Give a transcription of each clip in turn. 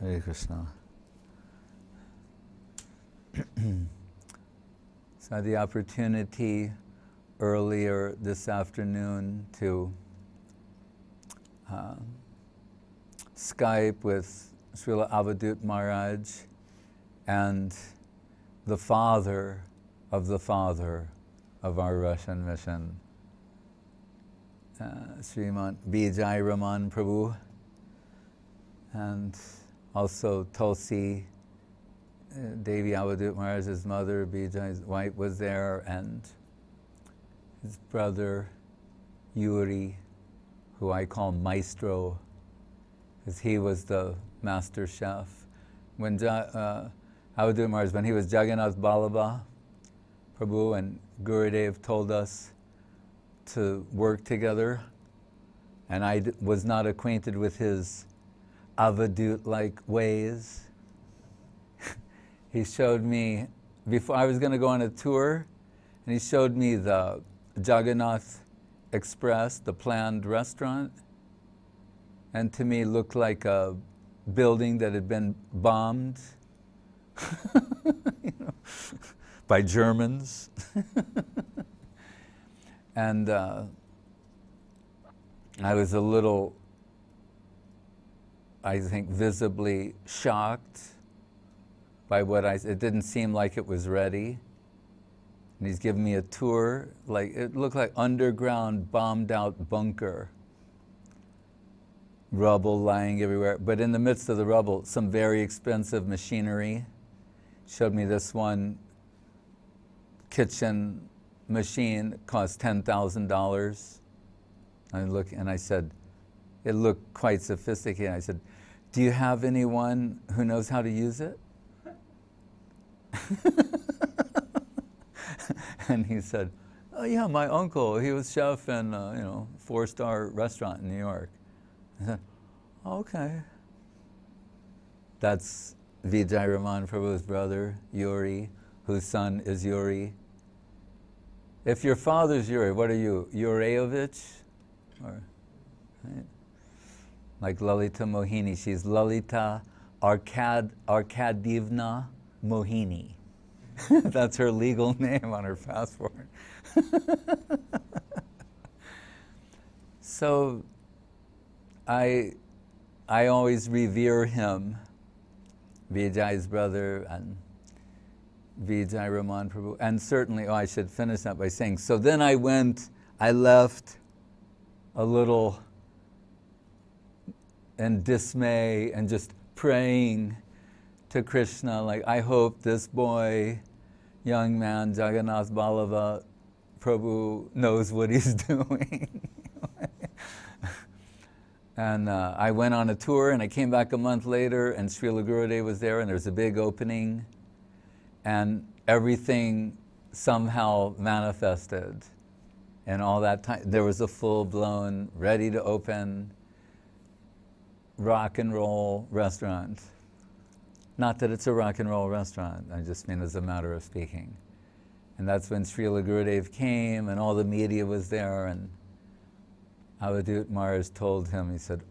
Hare Krishna. So I had the opportunity earlier this afternoon to Skype with Srila Avadhut Maharaj and the father of our Russian mission, Sriman Vijay Raman Prabhu, and also Tulsi, Devi Avadhut Maharaj's mother, Vijay's wife, was there, and his brother Yuri, who I call Maestro, because he was the master chef. When Avadhut Maharaj, when he was Jagannath Ballabha Prabhu, and Gurudev told us to work together, and I was not acquainted with his Avadhut-like ways. He showed me, before I was going to go on a tour, and he showed me the Jagannath Express, the planned restaurant, and to me looked like a building that had been bombed you know, by Germans. And I was a little, I think, visibly shocked by what it didn't seem like it was ready. And he's giving me a tour, like it looked like underground bombed out bunker. Rubble lying everywhere, but in the midst of the rubble, some very expensive machinery. Showed me this one kitchen machine, cost $10,000. I look and I said, it looked quite sophisticated. I said, do you have anyone who knows how to use it? And he said, oh yeah, my uncle, he was chef in a 4-star restaurant in New York. I said, okay. That's Vijay Raman Prabhu's brother, Yuri, whose son is Yuri. If your father's Yuri, what are you, Yureyovich? Or, right? Like Lalita Mohini, she's Lalita Arkadivna Mohini. That's her legal name on her passport. So I always revere him, Vijay's brother, and Vijay Raman Prabhu. And certainly, I should finish that by saying, so then I left a little in dismay and just praying to Krishna, like, I hope this boy, young man, Jagannath Ballabha Prabhu, knows what he's doing. And I went on a tour, and I came back a month later, and Srila Gurudev was there, and there was a big opening, and everything somehow manifested. And all that time, there was a full-blown, ready to open rock and roll restaurant. Not that it's a rock and roll restaurant, I just mean as a matter of speaking. And that's when Srila Gurudev came, and all the media was there, and Avadhut Maharaj told him, he said,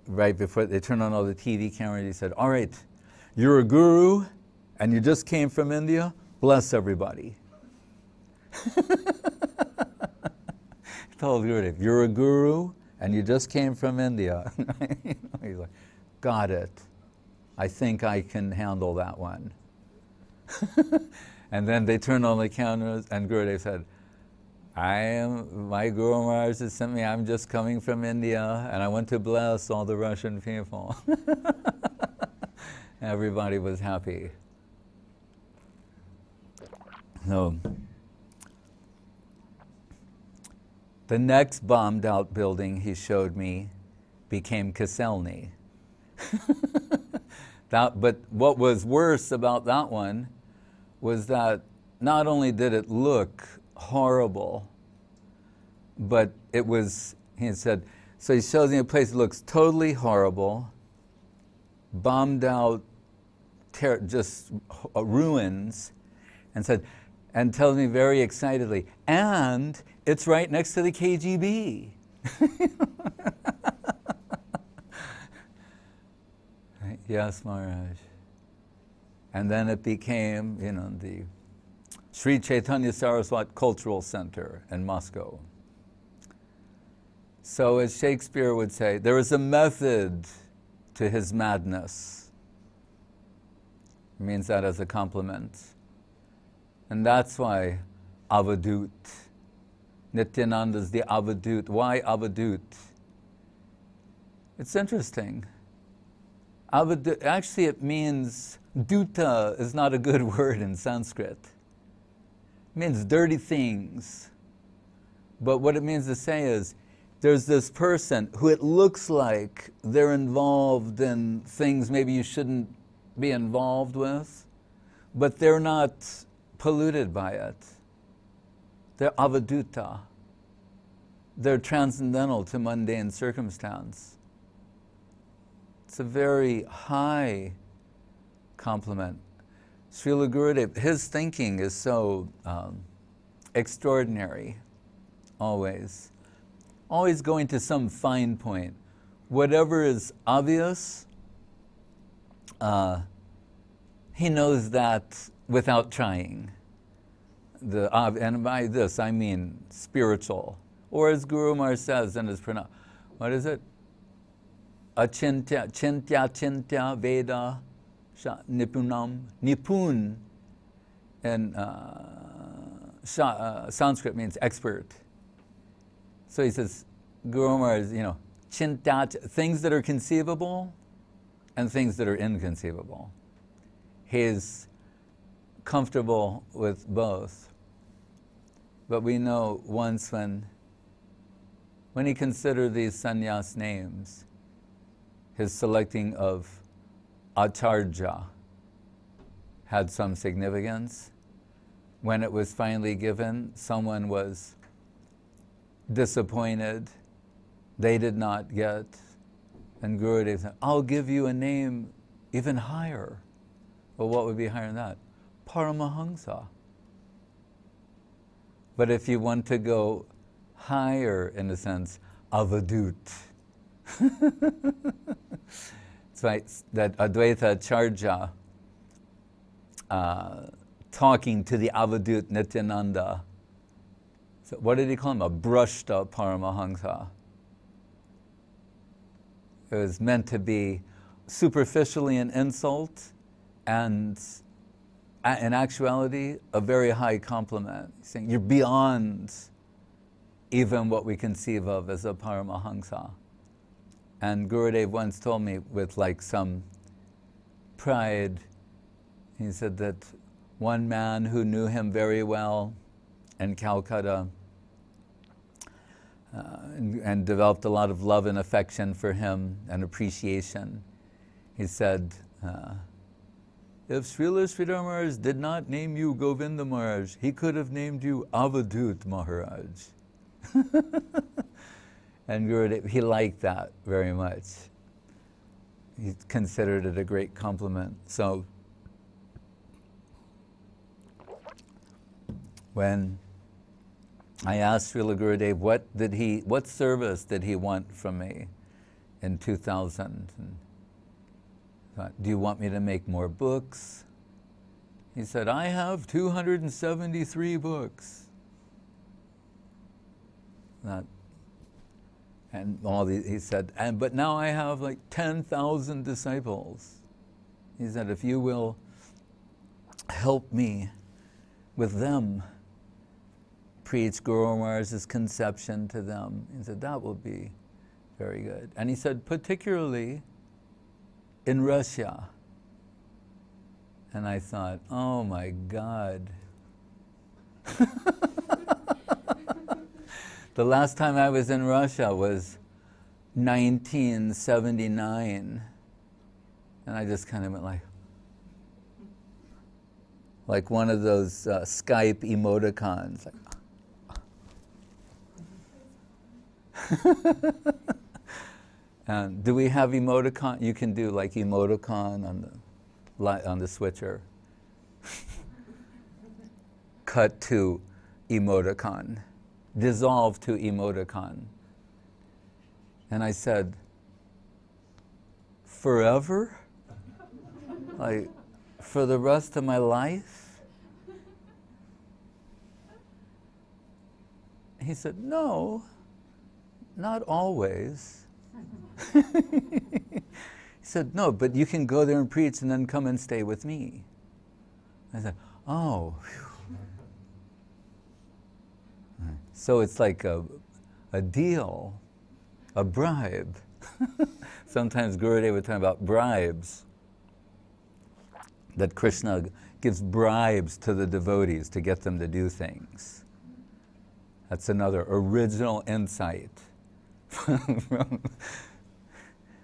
right before they turned on all the TV cameras, he said, all right, you're a guru, and you just came from India, bless everybody. He told Gurudev, you're a guru, and you just came from India. He's like, got it. I think I can handle that one. And then they turned on the cameras, and Gurudev said, my Guru Maharaj has sent me, I'm just coming from India, and I want to bless all the Russian people. Everybody was happy. So, the next bombed out building he showed me became Koselny. But what was worse about that one was that not only did it look horrible, but it was, he had said, so he shows me a place that looks totally horrible, bombed out, just ruins, and said, and tells me very excitedly, and it's right next to the KGB. Yes, Maharaj. And then it became, the Sri Chaitanya Saraswat Cultural Center in Moscow. So as Shakespeare would say, there is a method to his madness. He means that as a compliment. And that's why Avadhut. Nityananda is the Avadhut. Why Avadhut? It's interesting. Avadhut, actually it means, duta is not a good word in Sanskrit. It means dirty things. But what it means to say is, there's this person who it looks like they're involved in things maybe you shouldn't be involved with, but they're not polluted by it. They're avadhuta. They're transcendental to mundane circumstance. It's a very high compliment. Srila Gurudev, his thinking is so extraordinary, always. Always going to some fine point. Whatever is obvious, he knows that without trying. And by this I mean spiritual. Or as Guru Maharaj says in his pranam, what is it? Chintya Veda Nipunam. Nipun in Sanskrit means expert. So he says, Guru Maharaj, chintya, things that are conceivable and things that are inconceivable. He's comfortable with both. But we know once when he considered these sannyas names, his selecting of acharya had some significance. When it was finally given, someone was disappointed. They did not get. And Gurudev said, I'll give you a name even higher. Well, what would be higher than that? Paramahansa. But if you want to go higher, in a sense, Avadhut. It's like that Advaita Acharya talking to the Avadhut Nityananda. So what did he call him? A brushta Paramahansa. It was meant to be superficially an insult, and in actuality, a very high compliment. He's saying, you're beyond even what we conceive of as a Paramahansa. And Gurudev once told me with like some pride, he said that one man who knew him very well in Calcutta and developed a lot of love and affection for him and appreciation, he said, if Srila Sridhar Maharaj did not name you Govinda Maharaj, he could have named you Avadhut Maharaj. And Gurudev, he liked that very much. He considered it a great compliment. So when I asked Srila Gurudev, what service did he want from me in 2000? And I thought, do you want me to make more books? He said, I have 273 books. And he said, but now I have like 10,000 disciples. He said, if you will help me with them, preach Guru Maharaj's conception to them, he said, that will be very good. And he said, particularly in Russia. And I thought, oh my God. The last time I was in Russia was 1979. And I just kind of went like one of those Skype emoticons. And do we have emoticon? You can do like emoticon on the switcher. Cut to emoticon. Dissolve to emoticon. And I said, forever? Like, for the rest of my life? He said, no, not always. He said, no, but you can go there and preach and then come and stay with me. I said, oh. Whew. So it's like a deal, a bribe. Sometimes Gurudev would talk about bribes. That Krishna gives bribes to the devotees to get them to do things. That's another original insight.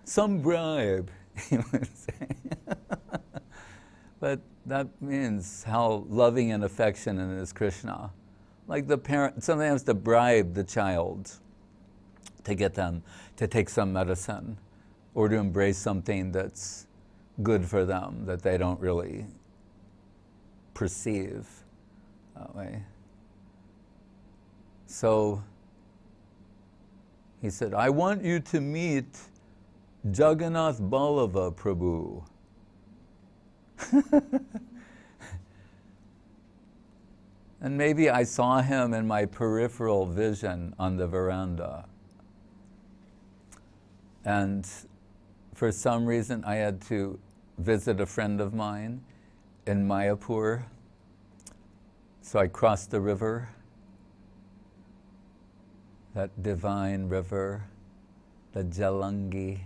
Some bribe, you would say. But that means how loving and affectionate is Krishna. Like the parent sometimes to bribe the child to get them to take some medicine or to embrace something that's good for them that they don't really perceive that way. So he said, I want you to meet Jagannath Ballava Prabhu. And maybe I saw him in my peripheral vision on the veranda. And for some reason, I had to visit a friend of mine in Mayapur. So I crossed the river, that divine river, the Jalangi.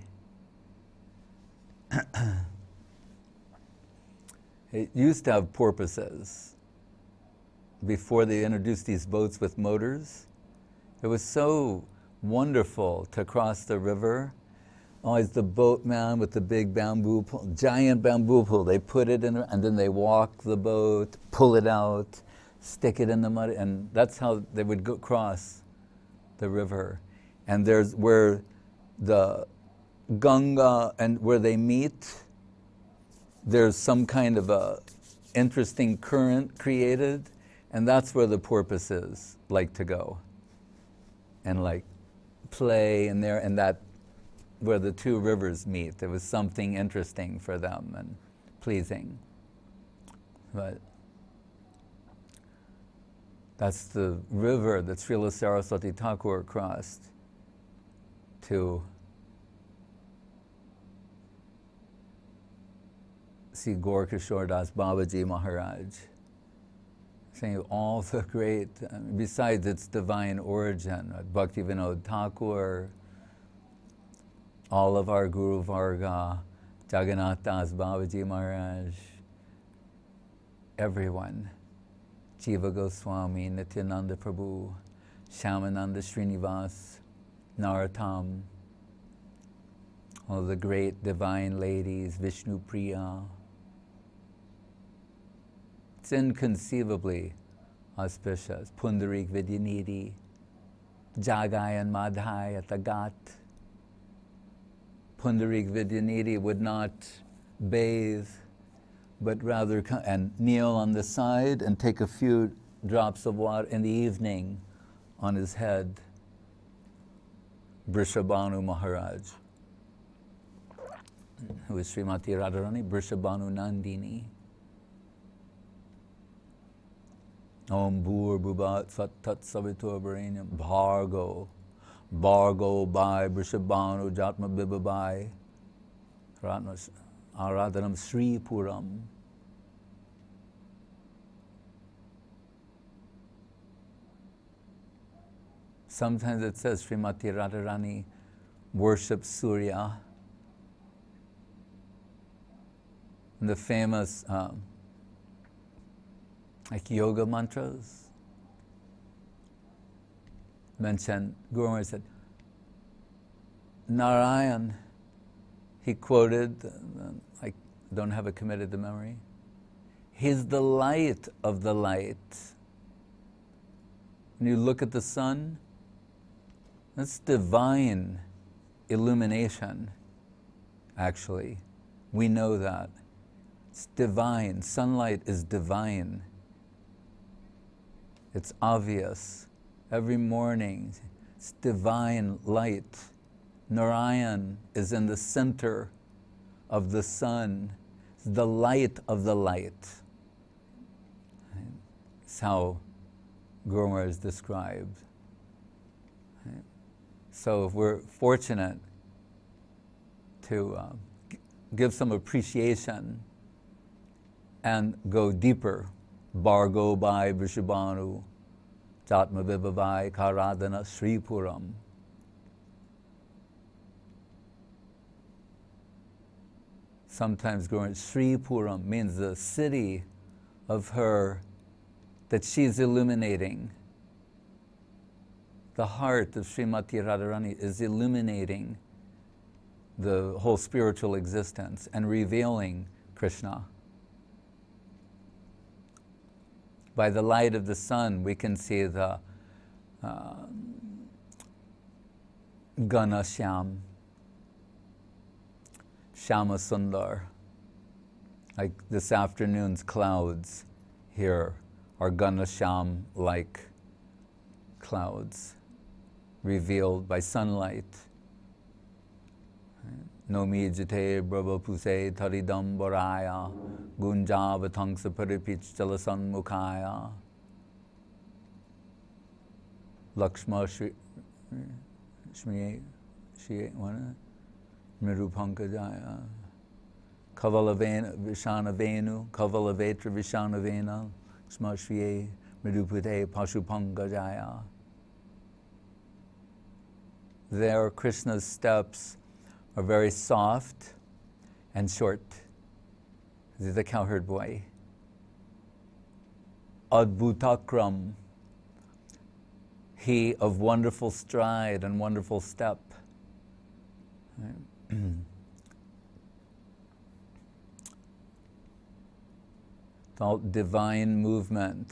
It used to have porpoises before they introduced these boats with motors. It was so wonderful to cross the river. Always the boatman with the big bamboo pole, giant bamboo pole. They put it in, and then they walk the boat, pull it out, stick it in the mud, and that's how they would go cross the river. And there's where the Ganga and where they meet, there's some kind of a interesting current created, and that's where the porpoises like to go and like play in there, and that where the two rivers meet. There was something interesting for them and pleasing. But that's the river that Srila Saraswati Thakur crossed to see Gaur Kishore Das Babaji Maharaj, saying all the great, besides its divine origin, Bhakti Vinod Thakur, all of our Guru Varga, Jagannath Das Babaji Maharaj, everyone, Jiva Goswami, Nityananda Prabhu, Shyamananda Srinivas, Narottam, all the great divine ladies, Vishnu Priya. It's inconceivably auspicious. Pundarik Vidyanidhi, Jagayan Madhai at the Ghat. Pundarik Vidyanidhi would not bathe, but rather and kneel on the side and take a few drops of water in the evening on his head. Vrishabhanu Maharaj, who is Srimati Radharani, Vrishabhanu Nandini. Om Bhur Bhuvat Sat Tat Savitur Varenyam Bhargo Bhargo Bhai Vrishabhanu Jatma Bibabai Aradhanam Sri Puram. Sometimes it says Srimati Radharani worships Surya. And the famous like yoga mantras mention, Guru Maharaj said, Narayan, he quoted, I don't have it committed to memory, he's the light of the light. When you look at the sun, that's divine illumination, actually. We know that. It's divine. Sunlight is divine. It's obvious. Every morning, it's divine light. Narayan is in the center of the sun. the light of the light. Right? That's how Guru Maharaj is described. Right? So if we're fortunate to give some appreciation and go deeper, Bargo Bhai Vishabhanu, Jatma Vibhavai Karadana Sri Puram. Sometimes Guru Sri Puram means the city of her that she's illuminating. The heart of Srimati Radharani is illuminating the whole spiritual existence and revealing Krishna. By the light of the sun, we can see the Gana Shyam, Shyama Sundar. Like this afternoon's clouds here are Gana Shyam like clouds revealed by sunlight. Nomi jite brava puse taridam boraya gunjava tangsa paripich jalasan mukhaya Lakshma Shri Mirupankajaya Kavala Vishana Venu Kavala Vetra Vishana Vena Lakshma Shri Mirupute Pashupankajaya. There Krishna's steps are very soft and short. This is the cowherd boy. Adbhutakram, he of wonderful stride and wonderful step. The divine movement.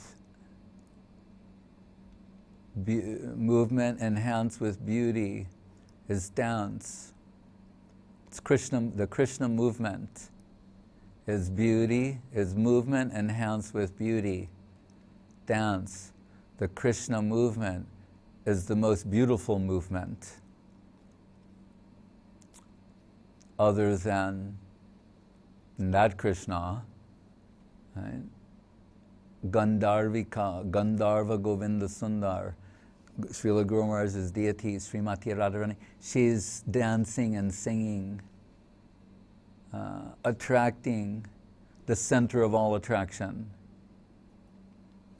Movement enhanced with beauty is dance. It's Krishna, the Krishna movement is beauty, is movement enhanced with beauty. Dance. The Krishna movement is the most beautiful movement other than that Krishna, right? Gandharva Govinda Sundar, Srila Guru Maharaj's deity, Srimati Radharani, she's dancing and singing, attracting the center of all attraction,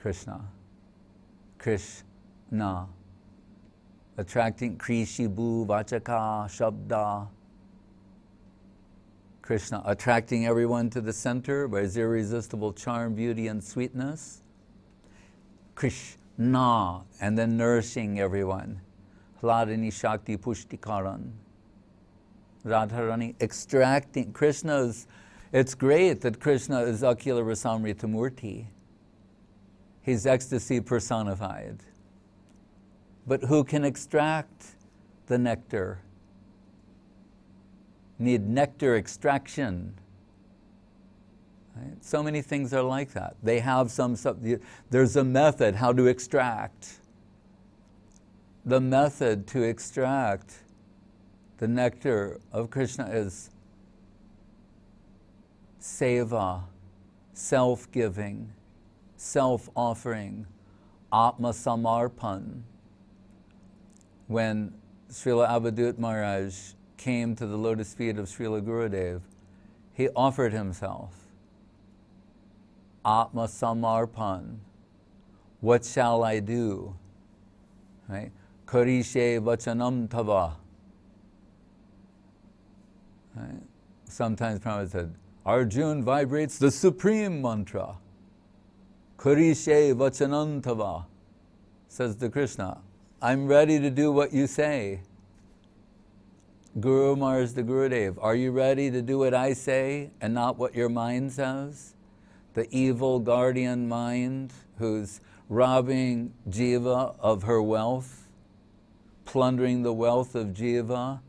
Krishna. Krishna. Attracting Krishibu, Vachaka, Shabda. Krishna, attracting everyone to the center by his irresistible charm, beauty, and sweetness. Krishna, and then nourishing everyone. Hladini Shakti Pushtikaran. Radharani, extracting. Krishna's, it's great that Krishna is Akila Rasamrita Murti. He's ecstasy personified. But who can extract the nectar? Need nectar extraction. Right? So many things are like that. They have there's a method how to extract. The method to extract the nectar of Krishna is seva, self-giving, self-offering, atma samarpan. When Srila Avadhut Maharaj came to the lotus feet of Srila Gurudev, he offered himself. Atma samarpan. What shall I do? Right? Karishe vachanam tava. Right? Sometimes Prabhupada said, Arjun vibrates the supreme mantra. Karishe vachanam tava. Says to Krishna, I'm ready to do what you say. Guru Maharaj the Gurudev, are you ready to do what I say and not what your mind says? The evil guardian mind who's robbing Jiva of her wealth, plundering the wealth of Jiva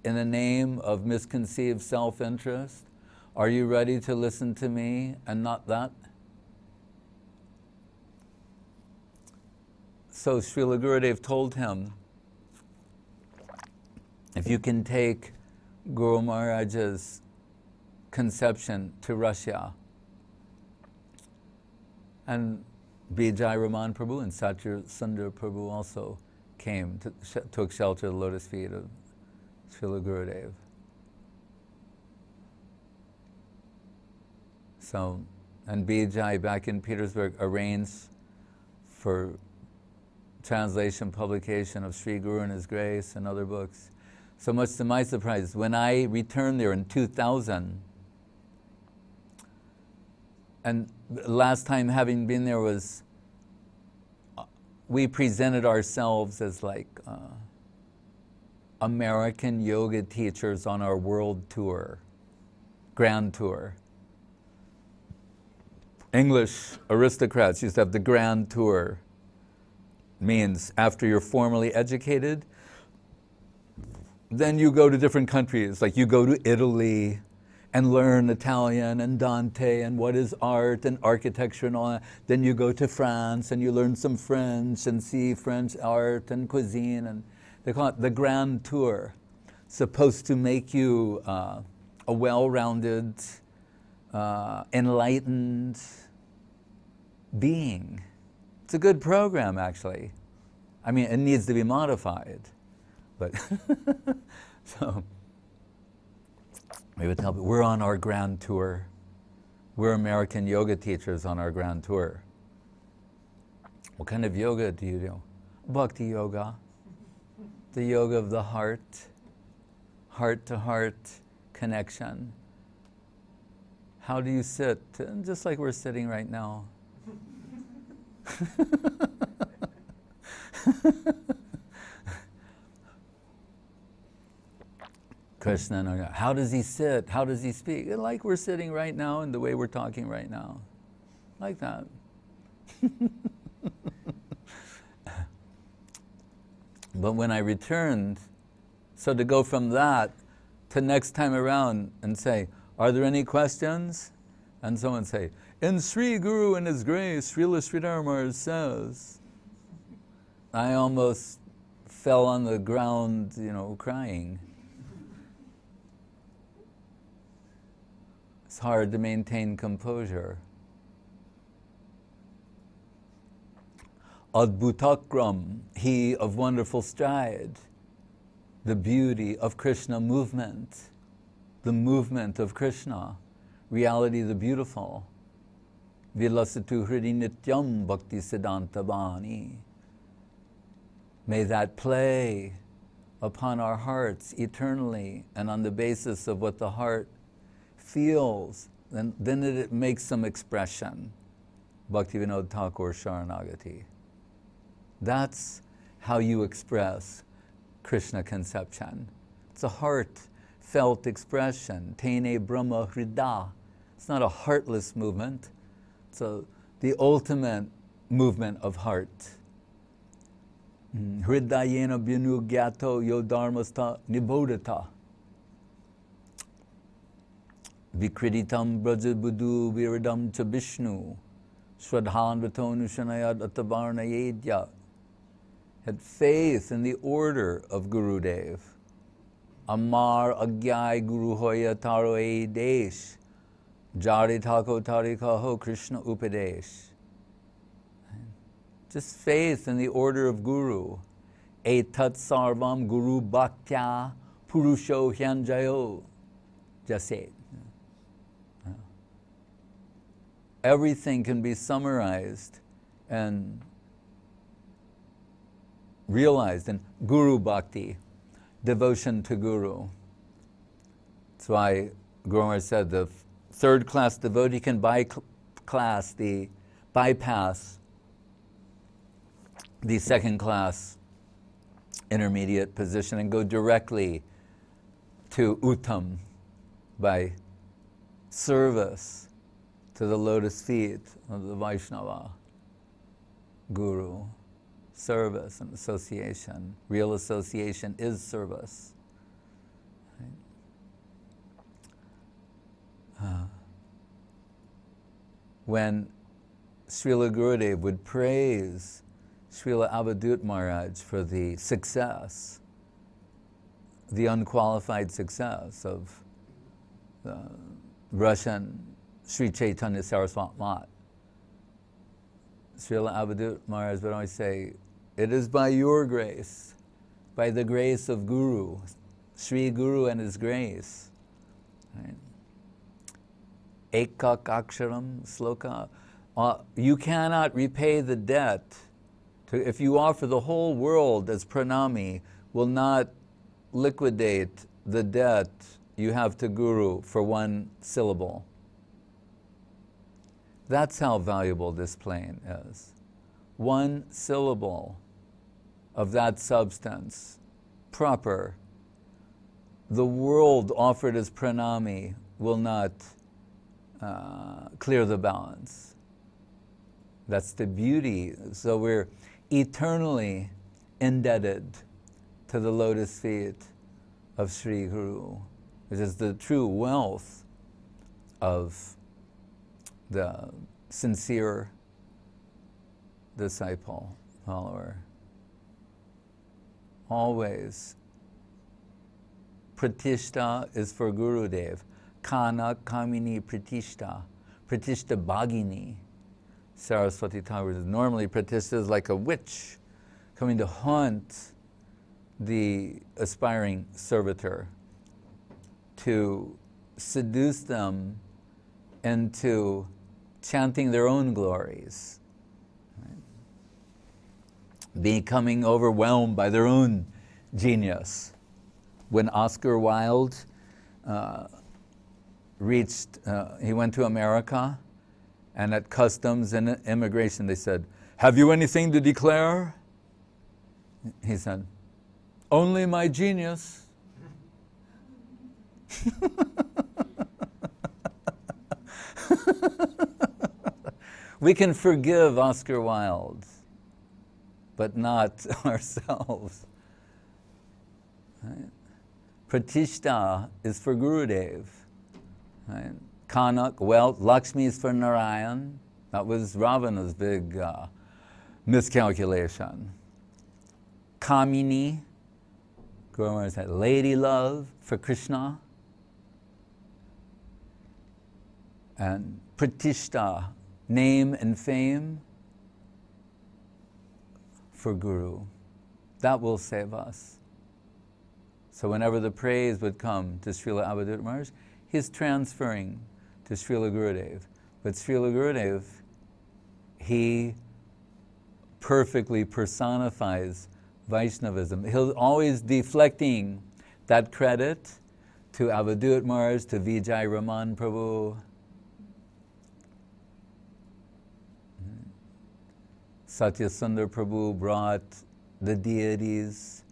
in the name of misconceived self-interest. Are you ready to listen to me and not that? So Srila Gurudev told him, if you can take Guru Maharaj's conception to Russia. And Vijay Raman Prabhu and Satya Sundar Prabhu also came, took shelter of the lotus feet of Srila Gurudev. So, and Vijay back in Petersburg arranged for translation, publication of Sri Guru and His Grace and other books. So much to my surprise, when I returned there in 2000, and last time having been there was, we presented ourselves as like American yoga teachers on our world tour, grand tour. English aristocrats used to have the grand tour. Means after you're formally educated, then you go to different countries, like you go to Italy and learn Italian and Dante and what is art and architecture and all that. Then you go to France and you learn some French and see French art and cuisine, and they call it the grand tour. Supposed to make you a well-rounded, enlightened being. It's a good program, actually. I mean, it needs to be modified, but so we would tell people, we're on our grand tour. We're American yoga teachers on our grand tour. What kind of yoga do you do? Bhakti yoga, the yoga of the heart to heart connection. How do you sit? Just like we're sitting right now. Krishna, how does he sit? How does he speak? Like we're sitting right now and the way we're talking right now. Like that. But when I returned, so to go from that to next time around and say, are there any questions? And someone say, in Sri Guru and His Grace, Srila Sridhar Maharaj says, I almost fell on the ground, crying. It's hard to maintain composure. Adbhutakram, he of wonderful stride, the beauty of Krishna movement, the movement of Krishna, reality the beautiful. Vilasatu Hridi Nityam Bhakti Siddhanta Bani. May that play upon our hearts eternally and on the basis of what the heart feels, then it makes some expression. Bhaktivinoda Thakur Sharanagati. That's how you express Krishna conception. It's a heartfelt expression. Tene Brahma Hrida. It's not a heartless movement. It's the ultimate movement of heart. Hridayena Bhinugyato Yodharmasta Nibodhata. Vikriditam Brajabudu Viradam cha Vishnu. Shradhan Vatonu Shanayad Atavarnayedya. Had faith in the order of Gurudev. Amar Agyai Guru Hoya Taro E Desh. Jari Thako Tarikaho Krishna Upadesh. Just faith in the order of Guru. Etat Sarvam Guru Bhaktya Purusho Hyanjayo. Just say it. Everything can be summarized and realized in Guru Bhakti, devotion to Guru. That's why Guru Maharaj said the third class devotee can bypass the second class intermediate position and go directly to Uttam by service to the lotus feet of the Vaishnava Guru. Service and association. Real association is service. Right? When Srila Gurudev would praise Srila Avadhut Maharaj for the success, the unqualified success of Russian Sri Chaitanya Saraswat Mat. Srila Avadhut Maharaj would always say, it is by your grace, by the grace of Guru, Sri Guru and his grace. Right? Ekak aksharam sloka. You cannot repay the debt. If you offer the whole world as pranami, will not liquidate the debt you have to Guru for one syllable. That's how valuable this plane is. One syllable of that substance, proper, the world offered as pranami will not clear the balance. That's the beauty. So we're eternally indebted to the lotus feet of Sri Guru, which is the true wealth of the sincere disciple, follower. Always. Pratishta is for Gurudev. Kana Kamini Pratishta. Pratishta Bhagini. Saraswati Thakur says, normally Pratishta is like a witch coming to haunt the aspiring servitor to seduce them into chanting their own glories, right? Becoming overwhelmed by their own genius. When Oscar Wilde he went to America, and at customs and immigration they said, "Have you anything to declare?" He said, "Only my genius." We can forgive Oscar Wilde, but not ourselves. Right? Pratishta is for Gurudev. Right? Kanak, wealth, Lakshmi is for Narayan. That was Ravana's big miscalculation. Kamini, Guru Maharaj said, lady love for Krishna. And Pratishta, name and fame for Guru. That will save us. So whenever the praise would come to Srila Avadhut Maharaj, he's transferring to Srila Gurudev. But Srila Gurudev, he perfectly personifies Vaishnavism. He'll always deflecting that credit to Avadhut Maharaj, to Vijay Raman Prabhu. Satya Sundar Prabhu brought the deities,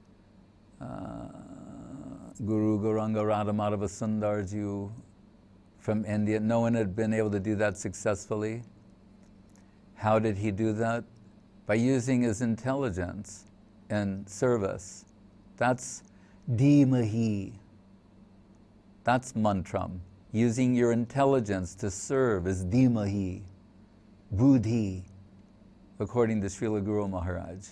Guru Gauranga Radha Madhava Sundarji from India. No one had been able to do that successfully. How did he do that? By using his intelligence in service. That's dhimahi. That's mantram. Using your intelligence to serve is dhimahi, buddhi, according to Srila Guru Maharaj.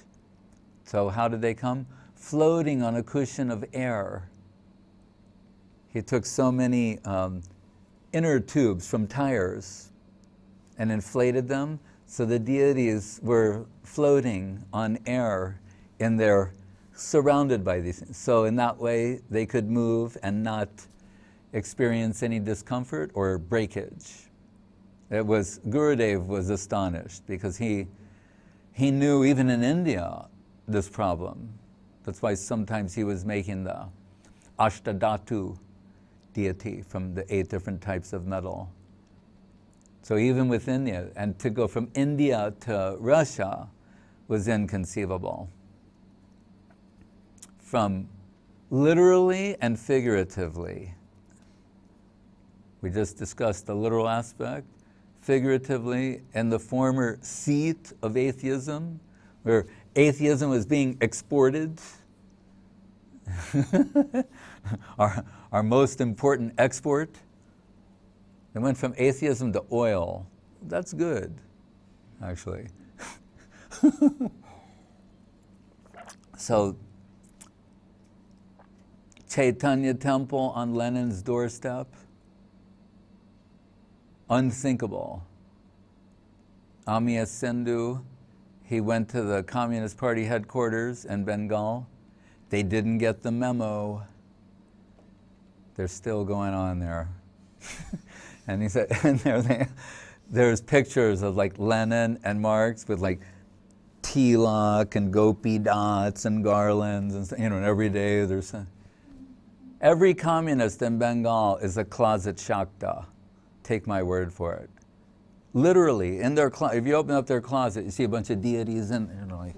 So how did they come? Floating on a cushion of air. He took so many inner tubes from tires and inflated them, so the deities were floating on air in their, surrounded by these things. So in that way, they could move and not experience any discomfort or breakage. Gurudev was astonished because he knew even in India this problem. That's why sometimes he was making the Ashtadhatu deity from the 8 different types of metal. So even with India, and to go from India to Russia was inconceivable. From literally and figuratively. We just discussed the literal aspect. Figuratively, in the former seat of atheism, where atheism was being exported, our most important export. They went from atheism to oil. That's good, actually. So, Chaitanya temple on Lenin's doorstep. unthinkable. Amiya Sindhu, he went to the Communist Party headquarters in Bengal. They didn't get the memo. They're still going on there. And he said, and there's pictures of like Lenin and Marx with like tilak and gopi dots and garlands, and and every day there's every communist in Bengal is a closet Shakta. Take my word for it. Literally, in their if you open up their closet, you see a bunch of deities in there. Like,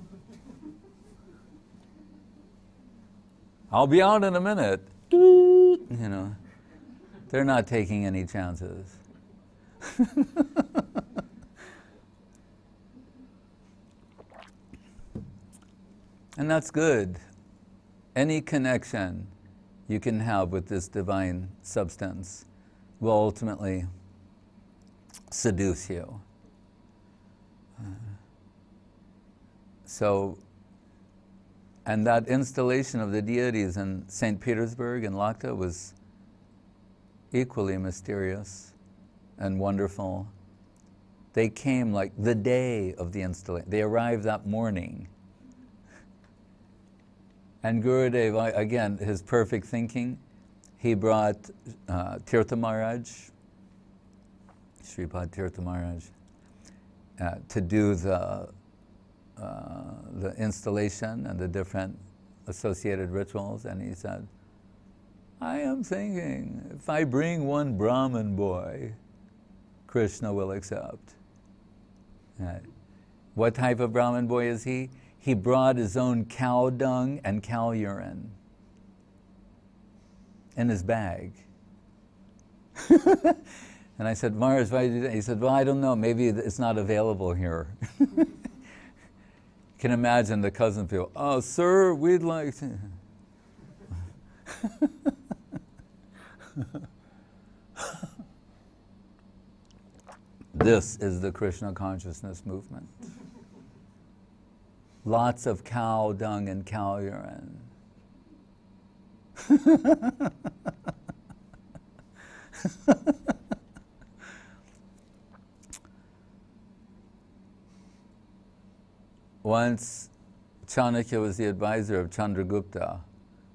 I'll be out in a minute. They're not taking any chances. And that's good. Any connection you can have with this divine substance will ultimately seduce you. And that installation of the deities in St. Petersburg and Lahta was equally mysterious and wonderful. They came like the day of the installation. They arrived that morning. And Gurudev, again, his perfect thinking, he brought Tirtha Maharaj, Sripad Tirtha Maharaj, to do the installation and the different associated rituals. And he said, I am thinking, if I bring one Brahmin boy, Krishna will accept. What type of Brahmin boy is he? He brought his own cow dung and cow urine in his bag. And I said, Maharaj, why did you do that? He said, well, I don't know, maybe it's not available here. You can imagine the cousin people, oh, sir, we'd like to. This is the Krishna consciousness movement. Lots of cow dung and cow urine. Once Chanakya was the advisor of Chandragupta,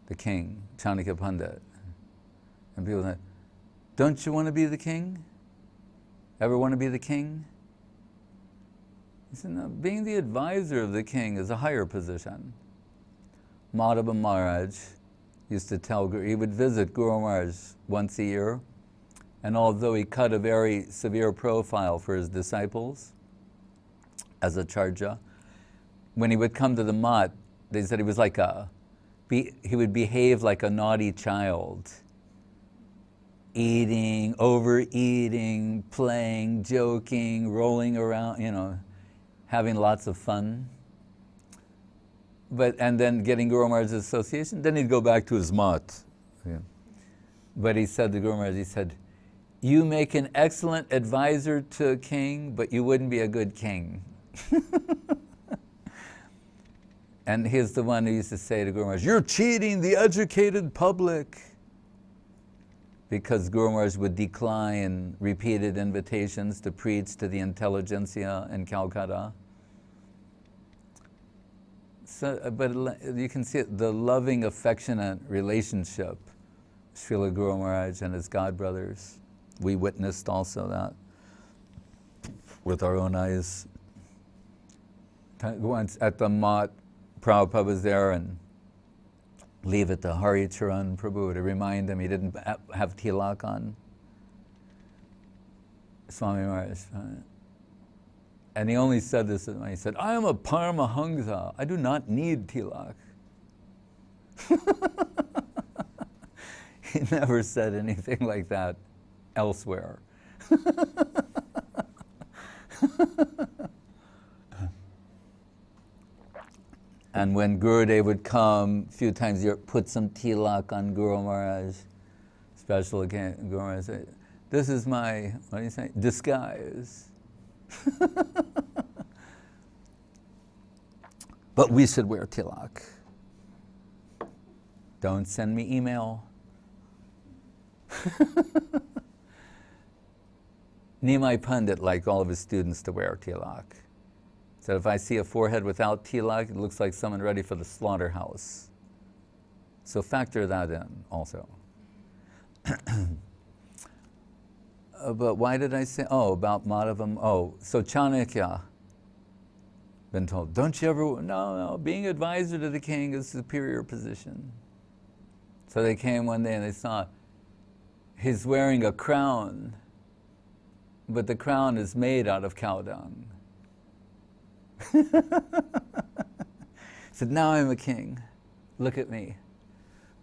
the king, Chanakya Pandit. And people said, don't you want to be the king? Ever want to be the king? He said, no, being the advisor of the king is a higher position. Madhava Maharaj used to tell Guru, he would visit Guru Maharaj once a year, and although he cut a very severe profile for his disciples as a charja, when he would come to the mat, they said he was like he would behave like a naughty child. Eating, overeating, playing, joking, rolling around, having lots of fun. And then getting Guru Maharaj's association, then he'd go back to his mat. Yeah. But he said to Guru Maharaj, he said, you make an excellent advisor to a king, but you wouldn't be a good king. And he's the one who used to say to Guru Maharaj, you're cheating the educated public. Because Guru Maharaj would decline repeated invitations to preach to the intelligentsia in Calcutta. So, but you can see it, the loving, affectionate relationship, Srila Guru Maharaj and his godbrothers. We witnessed also that with our own eyes. Once at the Mat, Prabhupada was there and leave it to Hari Charan Prabhu to remind him he didn't have tilak on. Swami Maharaj. And he only said this, he said, I am a Paramahamsa, I do not need tilak. He never said anything like that elsewhere. And when Gurudev would come, a few times a year, put some tilak on Guru Maharaj, special occasion, Guru Maharaj said, this is my, what do you say, disguise. But we should wear tilak. Don't send me email. Nimai Pandit liked all of his students to wear tilak. Said if I see a forehead without tilak, it looks like someone ready for the slaughterhouse. So factor that in also. But why did I say, about Madhavam, so Chanakya, been told, don't you ever, no, being advisor to the king is a superior position. So they came one day and they saw he's wearing a crown, but the crown is made out of cow dung. Said, now I'm a king. Look at me.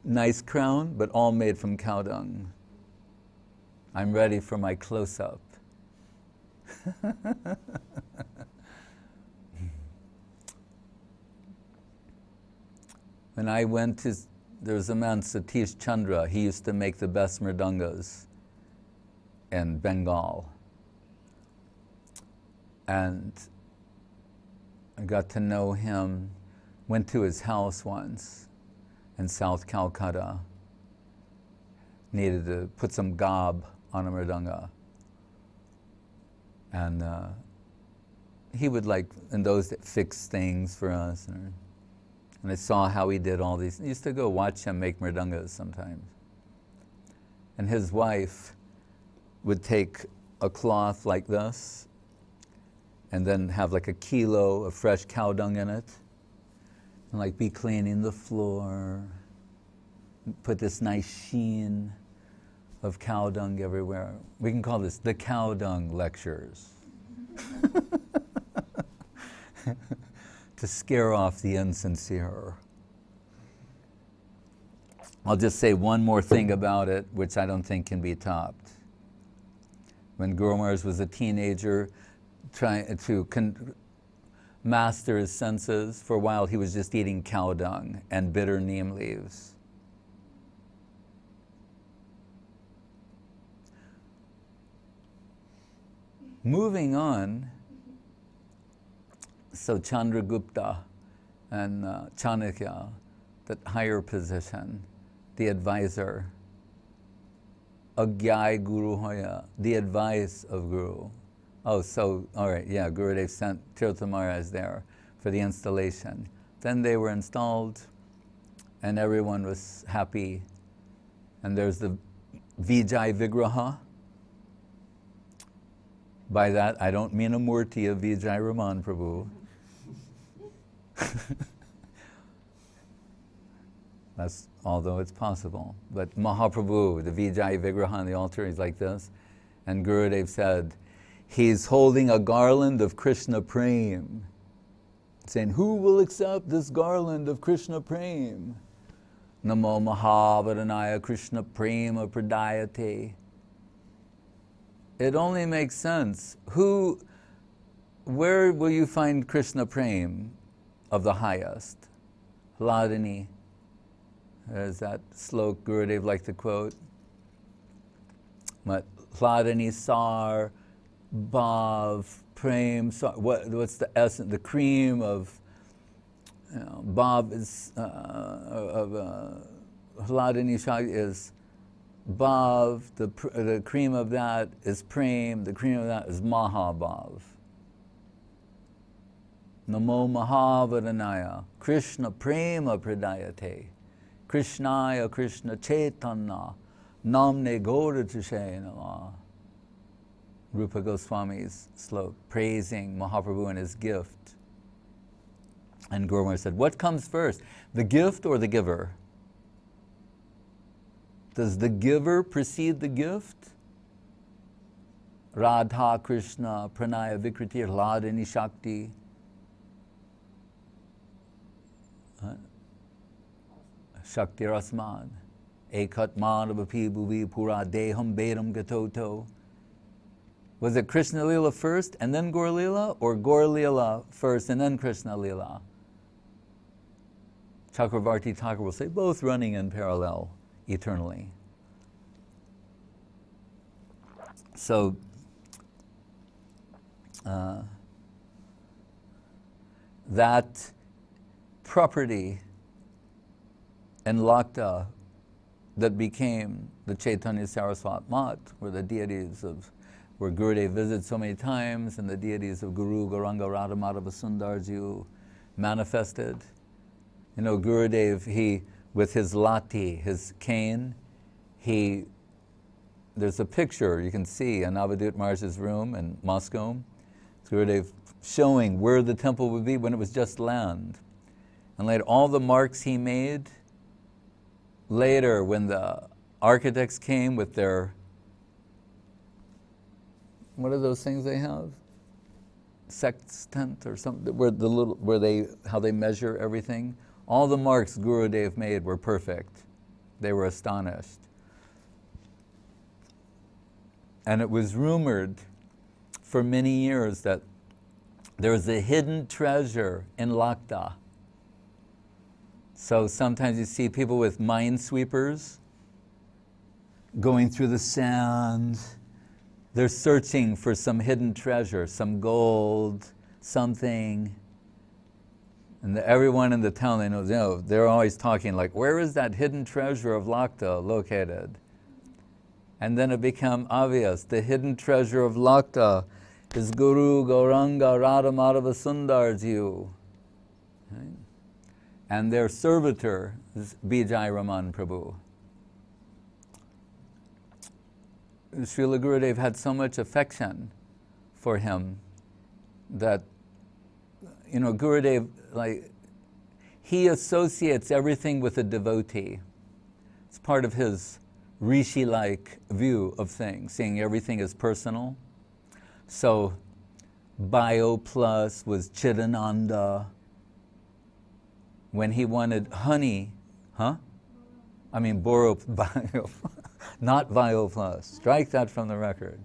Nice crown, but all made from cow dung. I'm ready for my close-up. When I went to, there was a man, Satish Chandra, he used to make the best mridangas in Bengal. And I got to know him, went to his house once in South Calcutta, needed to put some gob on a mridanga. And he would in those days, fix things for us. And I saw how he did all these. I used to go watch him make mridangas sometimes. And his wife would take a cloth like this and then have like a kilo of fresh cow dung in it and be cleaning the floor, put this nice sheen of cow dung everywhere. We can call this the cow dung lectures. To scare off the insincere. I'll just say one more thing about it, which I don't think can be topped. When Guru Maharaj was a teenager, trying to master his senses, for a while he was just eating cow dung and bitter neem leaves. Moving on, so Chandragupta and Chanakya, that higher position, the advisor, Agyai Guru Hoya, the advice of Guru. All right, Gurudev sent Tirtha Maharaj there for the installation. Then they were installed and everyone was happy. And there's the Vijay Vigraha. By that, I don't mean a murti of Vijay Raman Prabhu. That's, although it's possible. But Mahaprabhu, the Vijay Vigraha on the altar, he's like this. And Gurudev said, he's holding a garland of Krishna Prem. Saying, who will accept this garland of Krishna Prem? Namo Mahavadanaya Krishna Prema Pradayate. It only makes sense. Where will you find Krishna Prem of the highest? Hladini. There's that slok Gurudev liked to quote. Hladini Sar, Bhav, Prem, what's the essence, the cream of, Bhav is, Hladini Shakti is Bhav, the cream of that is Prem, the cream of that is Mahabhav. Namo Mahavadanaya, Krishna Prema Pradayate, Krishnaya Krishna Chaitanya, Namne Gauratushe Namah. Rupa Goswami's slok, praising Mahaprabhu and his gift. And Guru Maharaj said, what comes first, the gift or the giver? Does the giver precede the gift? Radha Krishna Pranaya Vikriti Hladini Shakti. Shakti Rasman. Ekat Madhavapi Bhuvi Pura Deham Bedam Gatoto. Was it Krishna Lila first and then Gaur Lila, or Gaur Lila first and then Krishna Lila? Chakravarti Thakur will say both running in parallel eternally. So, that property in Lahta that became the Chaitanya Saraswat Mat, were the deities of where Gurudev visited so many times, and the deities of Guru, Gauranga, Radha, Madhava, Sundarji manifested. You know, Gurudev, he, with his lati, his cane, there's a picture you can see in Avadhut Maharaj's room in Moscow. Gurudev showing where the temple would be when it was just land. And later, all the marks he made, later when the architects came with their, what are those things they have? Sextant or something, how they measure everything. All the marks Gurudev made were perfect. They were astonished. And it was rumored for many years that there was a hidden treasure in Lahta. So sometimes you see people with minesweepers going through the sand. They're searching for some hidden treasure, some gold, something. And everyone in the town, they know, they're always talking like, where is that hidden treasure of Lahta located? And then it became obvious, the hidden treasure of Lahta is Guru Gauranga Radha Madhava Sundarji. Right? And their servitor is Vijay Raman Prabhu. Srila Gurudev had so much affection for him that, you know, Gurudev, like, he associates everything with a devotee. It's part of his rishi-like view of things, seeing everything as personal. So, Bio Plus was Chidananda. When he wanted honey, Boro Bio, not Bio Plus. Strike that from the record.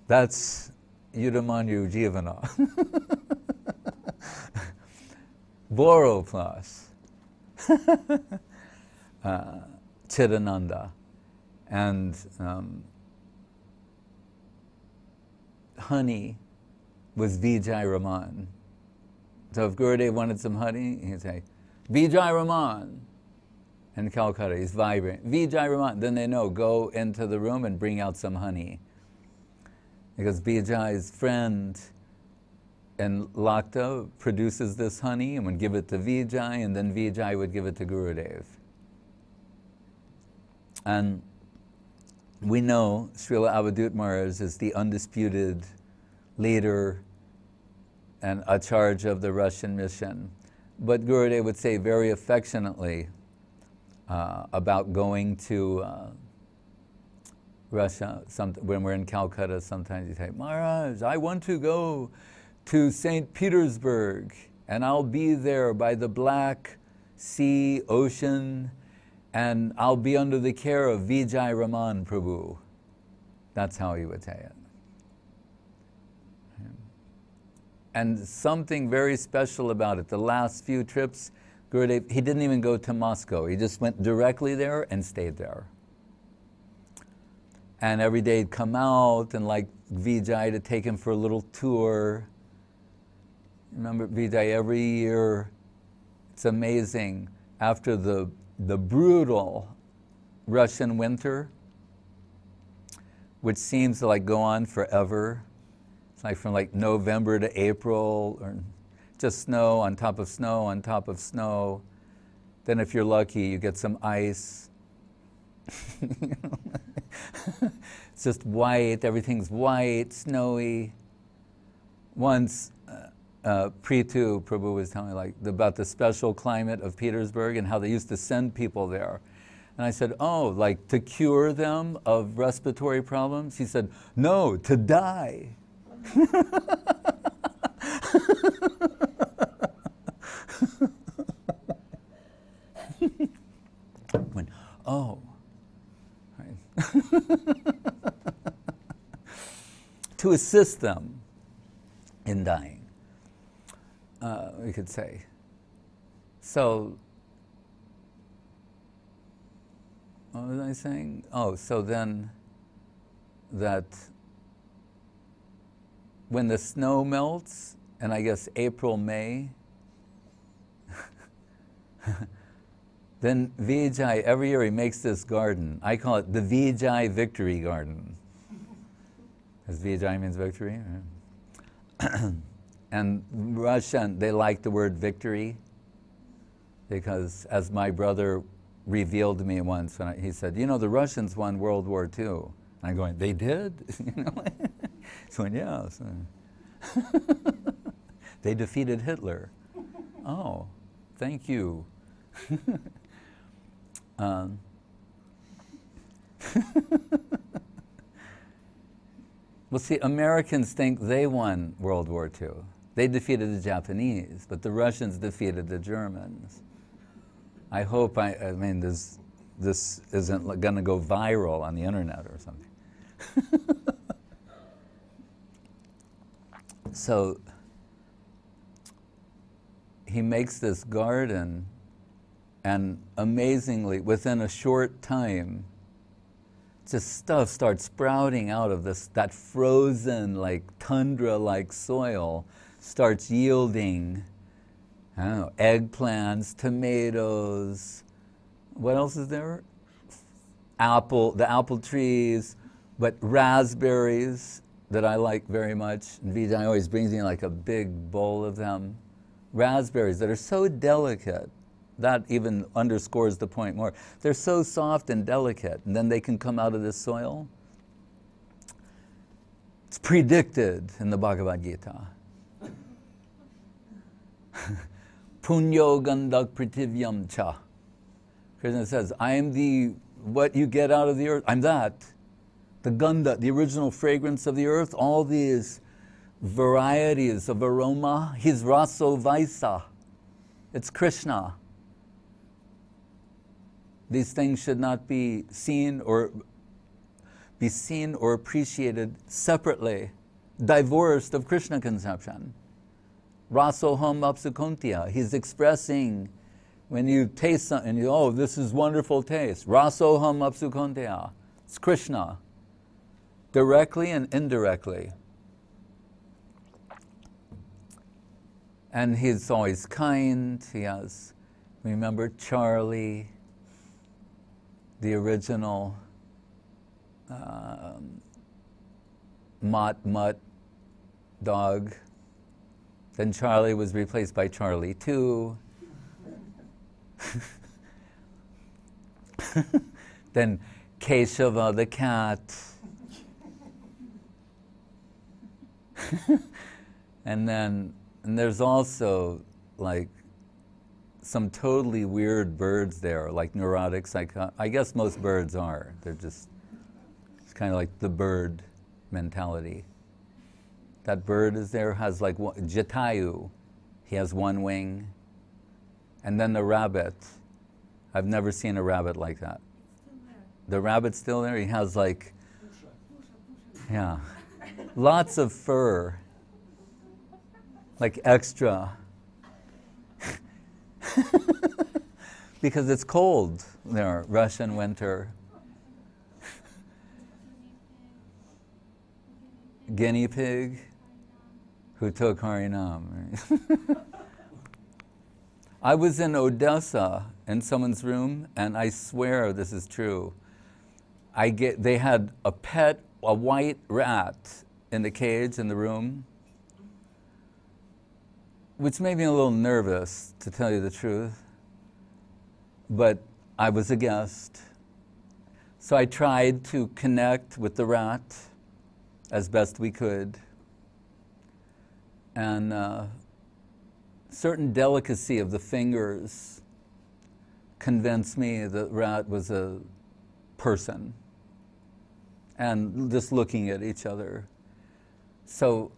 That's Yudamanyu Jivana. Boro Plus. Chidananda. And honey was Vijay Raman. So if Gurudev wanted some honey, he'd say, Vijay Raman. In Calcutta, he's vibrant. Vijay Raman. Then they know, go into the room and bring out some honey. Because Vijay's friend in Lahta produces this honey and would give it to Vijay, and then Vijay would give it to Gurudev. And we know Srila Avadhut Maharaj is the undisputed leader and a charge of the Russian mission. But Gurudev would say very affectionately about going to Russia. When we're in Calcutta, sometimes you say, Maharaj, I want to go to St. Petersburg, and I'll be there by the Black Sea, ocean, and I'll be under the care of Vijay Raman Prabhu. That's how he would say it. And something very special about it, the last few trips, Gurudev, he didn't even go to Moscow. He just went directly there and stayed there. And every day he'd come out and like Vijay to take him for a little tour. Remember Vijay, every year, it's amazing, after the brutal Russian winter, which seems to like go on forever. It's like from like November to April, or just snow on top of snow on top of snow. Then if you're lucky, you get some ice. It's just white, everything's white, snowy. Once, Pritu Prabhu was telling me about the special climate of Petersburg and how they used to send people there. And I said, oh, like to cure them of respiratory problems? He said, no, to die. When, oh, right. To assist them in dying, we could say. So, what was I saying? Oh, so then that when the snow melts, and I guess April, May, then Vijay, every year he makes this garden. I call it the Vijay Victory Garden. As Vijay means victory. And Russian, they like the word victory because, as my brother revealed to me once, when he said, you know, the Russians won World War II. And I'm going, they did? You know? So, yeah. So. They defeated Hitler. Oh, thank you. Well, see, Americans think they won World War II. They defeated the Japanese, but the Russians defeated the Germans. I hope, I mean, this isn't going to go viral on the internet or something. So, he makes this garden, and amazingly, within a short time, just stuff starts sprouting out of that frozen, like tundra-like soil, starts yielding, I don't know, eggplants, tomatoes. What else is there? The apple trees, but raspberries that I like very much. And Vijay always brings me like a big bowl of them. Raspberries that are so delicate. That even underscores the point more. They're so soft and delicate, and then they can come out of this soil. It's predicted in the Bhagavad Gita. Punyo gandak pritivyam cha. Krishna says, I am what you get out of the earth. I'm that. The ganda, the original fragrance of the earth, all these varieties of aroma. He's raso vaisa. It's Krishna. These things should not be seen or appreciated separately, divorced of Krishna conception. Rasoham apsukontia. He's expressing, when you taste something, oh, this is wonderful taste. Rasoham apsukontia. It's Krishna, directly and indirectly. And he's always kind. He has, remember Charlie, the original Mutt dog. Then Charlie was replaced by Charlie 2. Then Keshava the cat. And there's also like some totally weird birds there, like neurotic I guess most birds are. They're just, it's kind of like the bird mentality. That bird is there, has like Jatayu. He has one wing. And then the rabbit. I've never seen a rabbit like that. The rabbit's still there. He has like, yeah, lots of fur, like extra. Because it's cold there, Russian winter. Guinea pig who took Harinam. I was in Odessa in someone's room, and I swear this is true. They had a white rat in the cage in the room, which made me a little nervous, to tell you the truth. But I was a guest. So I tried to connect with the rat as best we could. And certain delicacy of the fingers convinced me the rat was a person. And just looking at each other. So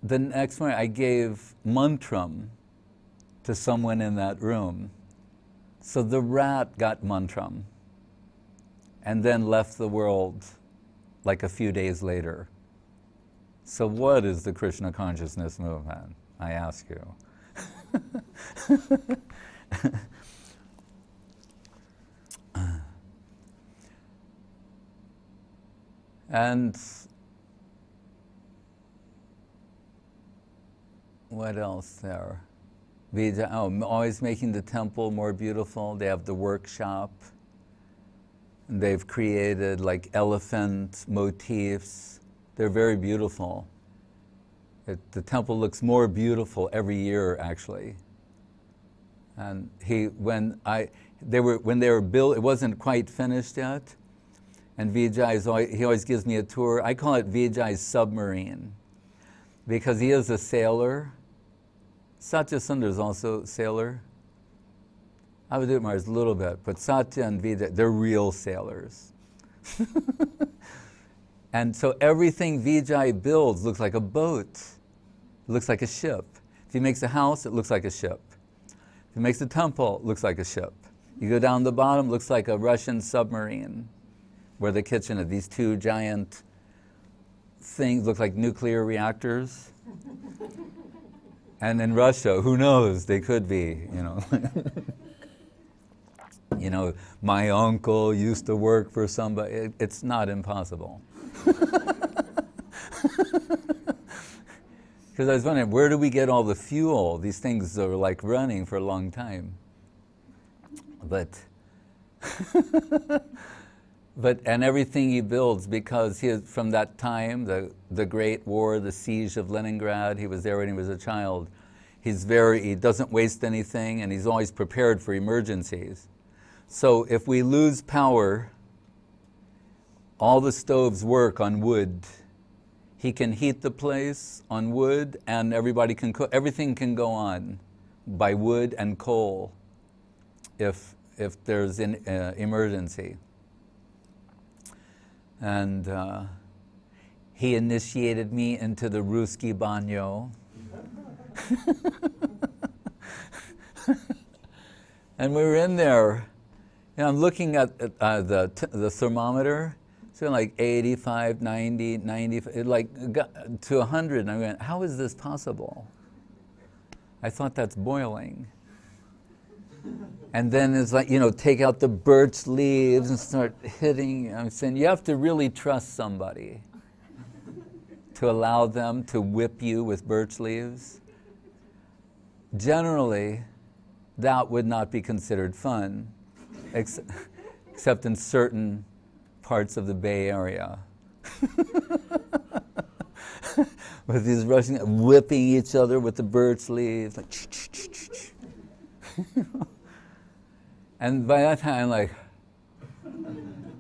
the next morning I gave mantram to someone in that room. So the rat got mantram and then left the world like a few days later. So what is the Krishna consciousness movement, I ask you? And what else there? Vijay, always making the temple more beautiful. They have the workshop. And they've created like elephant motifs. They're very beautiful. The temple looks more beautiful every year, actually. And when they were built, it wasn't quite finished yet. And Vijay he always gives me a tour. I call it Vijay's Submarine, because he is a sailor. Satya Sundar is also a sailor. Avadhut Maharaj a little bit, but Satya and Vijay, they're real sailors. And so everything Vijay builds looks like a boat. It looks like a ship. If he makes a house, it looks like a ship. If he makes a temple, it looks like a ship. You go down the bottom, it looks like a Russian submarine, where the kitchen of these two giant things look like nuclear reactors. And in Russia, who knows, they could be, you know. You know, my uncle used to work for somebody. It's not impossible. Because I was wondering, where do we get all the fuel? These things are like running for a long time. But and everything he builds, because from that time, the Great War, the siege of Leningrad, he was there when he was a child. He doesn't waste anything, and he's always prepared for emergencies. So if we lose power, all the stoves work on wood. He can heat the place on wood, and everybody can cook. Everything can go on by wood and coal if there's an emergency. And he initiated me into the Ruski Banyo. And we were in there, and I'm looking at the thermometer. So like 85, 90, 90, it like got to 100, and I went, how is this possible? I thought that's boiling. And then it's like, you know, take out the birch leaves and start hitting. I'm saying, you have to really trust somebody to allow them to whip you with birch leaves. Generally, that would not be considered fun, except in certain parts of the Bay Area. With these Russians whipping each other with the birch leaves, like and by that time, like,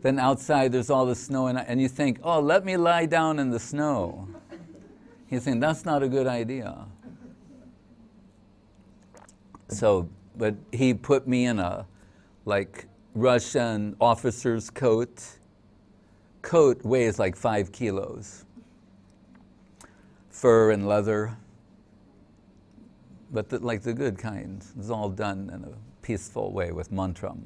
then outside there's all the snow, and you think, oh, let me lie down in the snow. He's saying, that's not a good idea. So, but he put me in a, like, Russian officer's coat. Coat weighs like 5 kilos. Fur and leather. But like the good kind. It's all done in a peaceful way with mantram.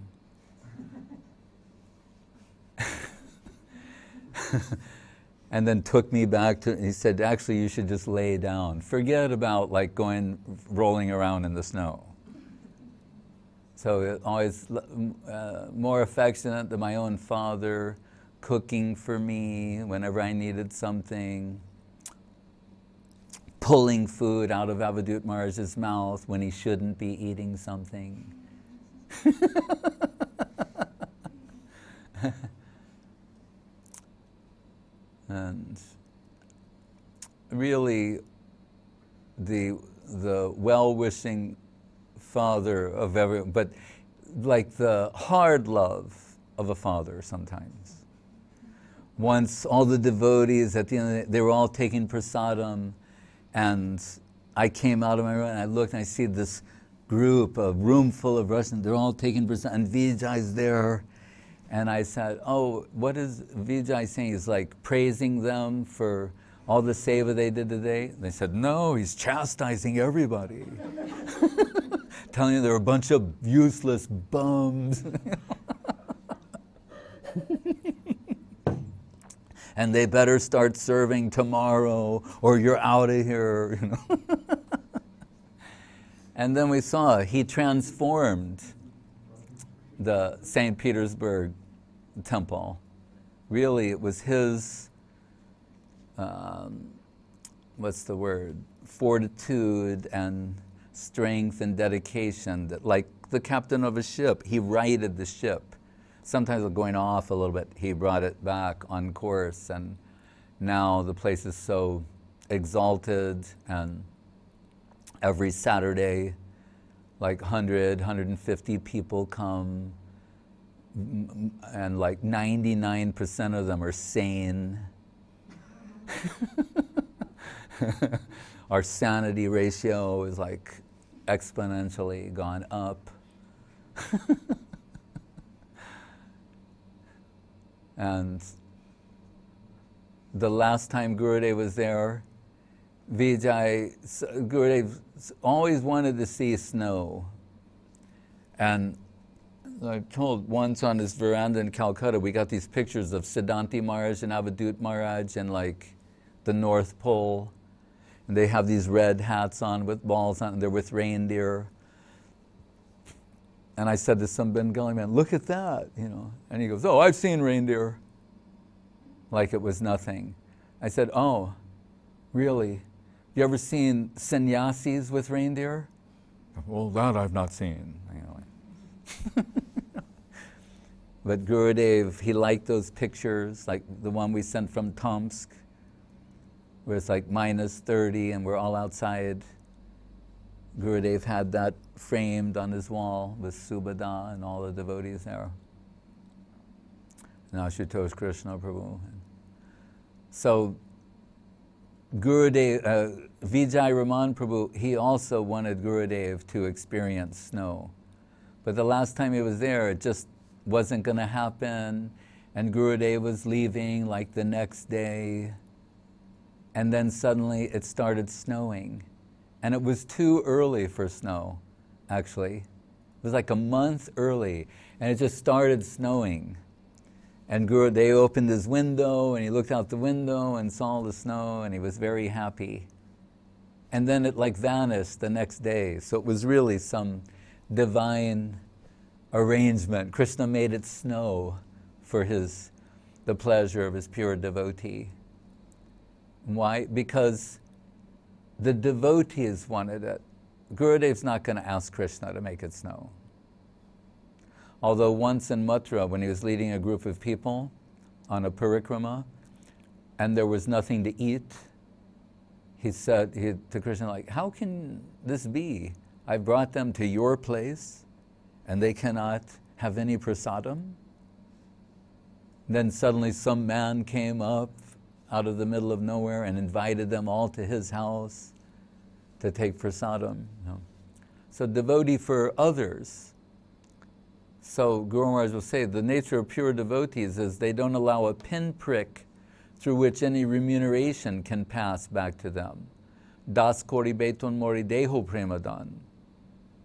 And then took me back to, he said, actually you should just lay down. Forget about like rolling around in the snow. So always more affectionate than my own father, cooking for me whenever I needed something, pulling food out of Avadhut Maharaj's mouth when he shouldn't be eating something. And really the well-wishing father of everyone, but like the hard love of a father sometimes. Once all the devotees at the end of the day, they were all taking prasadam, and I came out of my room and I looked and I see this group, a room full of Russians, they're all taking prasadam, and Vijay's there. And I said, oh, what is Vijay saying? He's like praising them for all the seva they did today. They said, no, he's chastising everybody. Telling you they're a bunch of useless bums. And they better start serving tomorrow or you're out of here, you know. And then we saw he transformed the St. Petersburg temple. Really, it was his, what's the word, fortitude and strength and dedication that, like the captain of a ship, he righted the ship. Sometimes it was going off a little bit, he brought it back on course, and now the place is so exalted, and every Saturday, like 100, 150 people come, and like 99% of them are sane. Our sanity ratio is like exponentially gone up. And the last time Gurudev was there, Gurudev always wanted to see snow. And I told once on his veranda in Calcutta, we got these pictures of Siddhanti Maharaj and Avadhut Maharaj and like the North Pole. And they have these red hats on with balls on, and they're with reindeer. And I said to some Bengali man, look at that, you know. And he goes, oh, I've seen reindeer. Like it was nothing. I said, oh, really? You ever seen sannyasis with reindeer? Well, that I've not seen. You know. But Gurudev, he liked those pictures, like the one we sent from Tomsk, where it's like -30 and we're all outside. Gurudev had that framed on his wall with Subhada and all the devotees there. And Ashutosh Krishna Prabhu. So Gurudev, Vijay Raman Prabhu, he also wanted Gurudev to experience snow. But the last time he was there, it just wasn't going to happen. And Gurudev was leaving like the next day. And then suddenly it started snowing. And it was too early for snow, actually. It was like a month early, and it just started snowing. And Gurudev opened his window, and he looked out the window and saw the snow, and he was very happy. And then it like vanished the next day. So it was really some divine arrangement. Krishna made it snow for the pleasure of his pure devotee. Why? Because the devotees wanted it. Gurudev's not going to ask Krishna to make it snow. Although once in Mathura, when he was leading a group of people on a parikrama, and there was nothing to eat, he said to Krishna, like, how can this be? I brought them to your place, and they cannot have any prasadam? Then suddenly some man came up out of the middle of nowhere and invited them all to his house to take prasadam. You know. So devotee for others. So Guru Maharaj will say, the nature of pure devotees is they don't allow a pinprick through which any remuneration can pass back to them. Das kori beton mori deho premadan.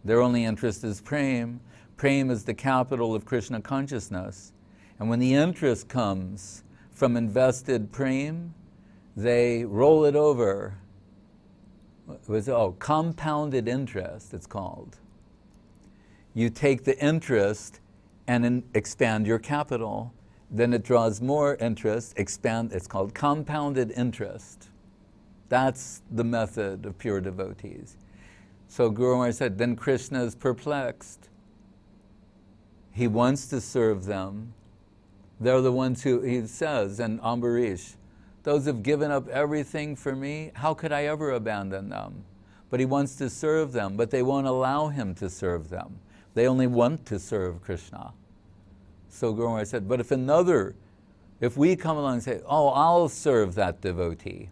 Their only interest is prem. Prem is the capital of Krishna consciousness. And when the interest comes from invested prem, they roll it over. Compounded interest, it's called. You take the interest and expand your capital, then it draws more interest, it's called compounded interest. That's the method of pure devotees. So Guru Maharaj said, then Krishna is perplexed. He wants to serve them. They're the ones who, he says, and Ambarish, those who've given up everything for me, how could I ever abandon them? But he wants to serve them, but they won't allow him to serve them. They only want to serve Krishna. So Guru Maharaj said, but if we come along and say, oh, I'll serve that devotee,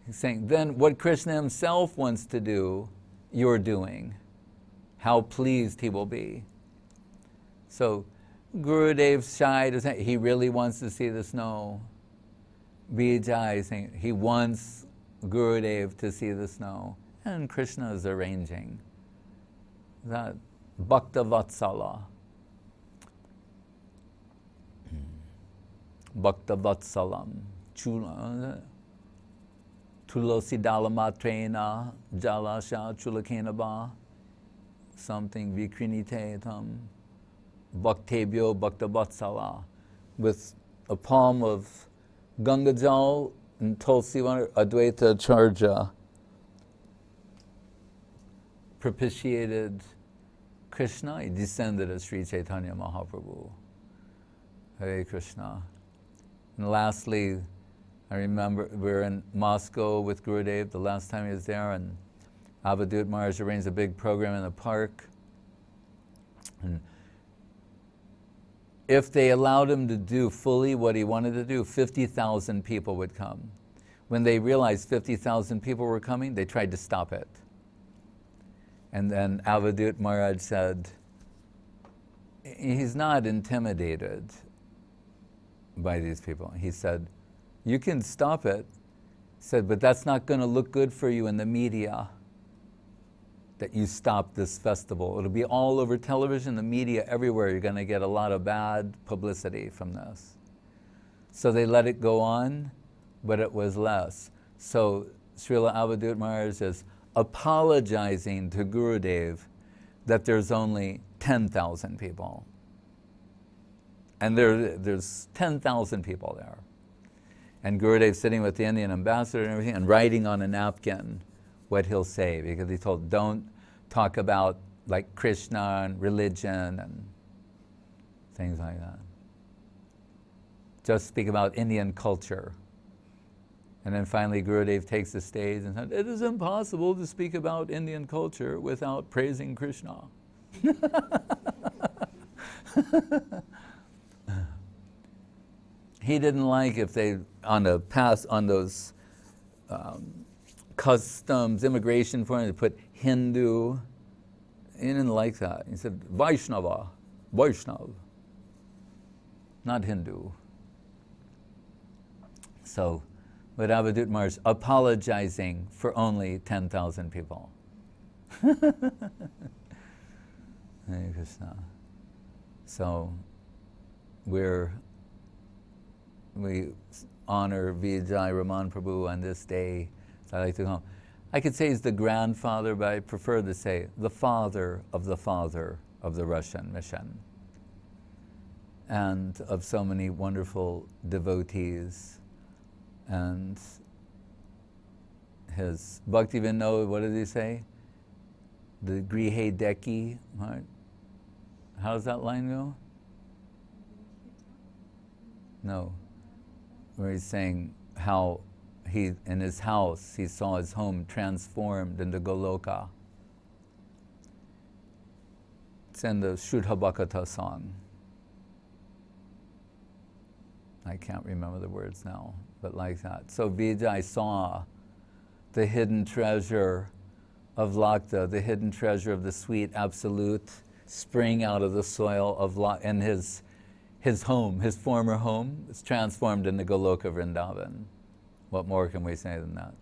he's saying, then what Krishna himself wants to do, you're doing. How pleased he will be. So Gurudev's shy to say he really wants to see the snow. Vijay is saying he wants Gurudev to see the snow. And Krishna is arranging that. Bhakta Vatsala. Bhakta Vatsalam. Tulosi Dalamatrena Jalasha Chulakenaba. Something Vikrinitetam. Bhaktebhyo Bhakta Vatsala. With a palm of Ganga Jal and Tulsi Advaita Charja propitiated Krishna. He descended as Sri Chaitanya Mahaprabhu. Hare Krishna. And lastly, I remember we were in Moscow with Gurudev the last time he was there, and Avadhut Maharaj arranged a big program in the park. And if they allowed him to do fully what he wanted to do, 50,000 people would come. When they realized 50,000 people were coming, they tried to stop it. And then Avadhut Maharaj said, he's not intimidated by these people. He said, you can stop it. He said, but that's not going to look good for you in the media, that you stop this festival. It'll be all over television, the media, everywhere. You're going to get a lot of bad publicity from this. So they let it go on, but it was less. So Srila Avadhut Maharaj is apologizing to Gurudev that there's only 10,000 people. And there's 10,000 people there. And Gurudev sitting with the Indian ambassador and everything and writing on a napkin what he'll say, because he told, don't talk about like Krishna and religion and things like that. Just speak about Indian culture. And then finally Gurudev takes the stage and said, it is impossible to speak about Indian culture without praising Krishna. He didn't like if they, on those customs, immigration forms, they put Hindu. He didn't like that. He said, Vaishnava, Vaishnava, not Hindu. So, but Avadhut Maharaj apologizing for only 10,000 people. Hare Krishna. So, we honor Vijay Raman Prabhu on this day. So I like to call him. I could say he's the grandfather, but I prefer to say the father of the Russian mission. And of so many wonderful devotees. And his Bhakti Vinod, what did he say? The Grihe Deki, right? How does that line go? No. Where he's saying how he, in his house, he saw his home transformed into Goloka. It's in the Shuddha Bhakata song. I can't remember the words now, but like that. So Vijay saw the hidden treasure of Lahta, the hidden treasure of the sweet absolute, spring out of the soil of Lahta, and his home, his former home, is transformed into Goloka Vrindavan. What more can we say than that?